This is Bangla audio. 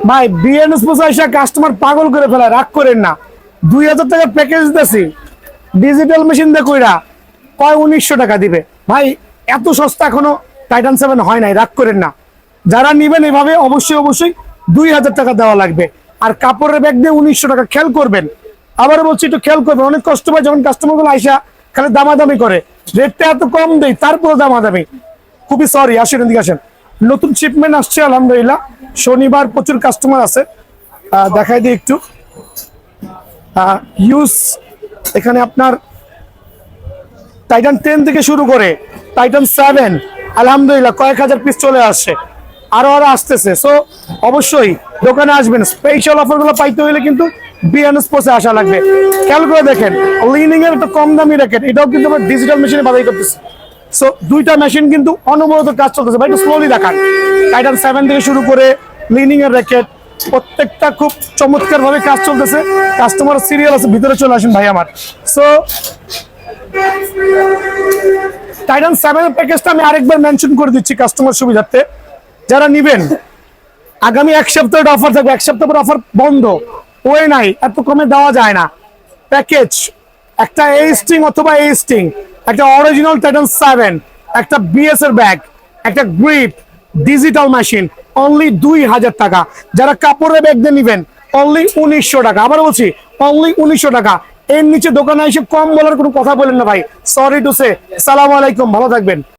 ভাই বিএনএস পয়সা কাস্টমার পাগল করে ফেলায়, রাগ করেন না। 2000 টাকার প্যাকেজ দিতেছি ডিজিটাল মেশিন দিয়ে কইরা, কয় 1900 টাকা দিবে ভাই। এত সস্তা এখনো টাইটান 7 হয় নাই, রাগ করেন না। যারা নিবেন এভাবে অবশ্যই অবশ্যই 2000 টাকা দেওয়া লাগবে। আর কাপড়ের ব্যাগ দিয়ে 1900 টাকা, খেয়াল করবেন। আবার বলছি একটু খেয়াল করবেন, অনেক কষ্ট পায় যখন কাস্টমার গুলো আইসা খালি দামাদামি করে, রেটটা এত কম দেই তারপরে দামাদামি। খুবই সরি, আসেন এদিকে আসেন। নতুন শিপমেন্ট আসছে আলহামদুলিল্লাহ, শনিবার প্রচুর কাস্টমার আছে। দেখাই দিই একটু ইউজ। এখানে আপনার টাইটান 10 থেকে শুরু করে টাইটান 7 আলহামদুলিল্লাহ কয়েক হাজার পিস চলে আসছে, আরো আসতেছে। সো অবশ্যই দোকানে আসবেন। স্পেশাল অফার গুলো পাইতে হলে কিন্তু বিএনএস পোসে আসা লাগবে। খেয়াল করে দেখেন, লিনিং এর একটা কম দামি র্যাকেট, এটাও কিন্তু আমরা ডিজিটাল মেশিনে বাছাই করতেছি। সো দুইটা মেশিন কিন্তু অনবরত কাজ চলতেছে ভাই, একটু স্লোলি দেখান। টাইটান 7 থেকে শুরু করে লিনিং এর র্যাকেট প্রত্যেকটা খুব চমৎকার ভাবে কাজ চলতেছে। কাস্টমার সিরিয়াল আছে, ভিতরে চলে আসেন ভাই আমার। সো টাইটান 7 এর প্যাকেজটা আমি আরেকবার মেনশন করে দিচ্ছি কাস্টমার সুবিধার্থে। যারা নিবেন আগামী এক সপ্তাহের অফার থাকবে, এক সপ্তাহ পর অফার বন্ধ, ওই নাই, এত কমে দেওয়া যায় না। প্যাকেজ একটা এ স্টিং অথবা এ স্টিং, একটা অরিজিনাল টাইটান 7, একটা বিএস এর ব্যাগ, একটা গ্রিপ, ডিজিটাল মেশিন, অনলি 2000 টাকা। যারা কাপড়ের ব্যাগ দিয়ে নিবেন অনলি 1900 টাকা। আবার বলছি অনলি 1900 টাকা। এর নিচে দোকানে এসে কম বলার কোনো কথা বলেন না ভাই, সরি টু সে। সালাম আলাইকুম, ভালো থাকবেন।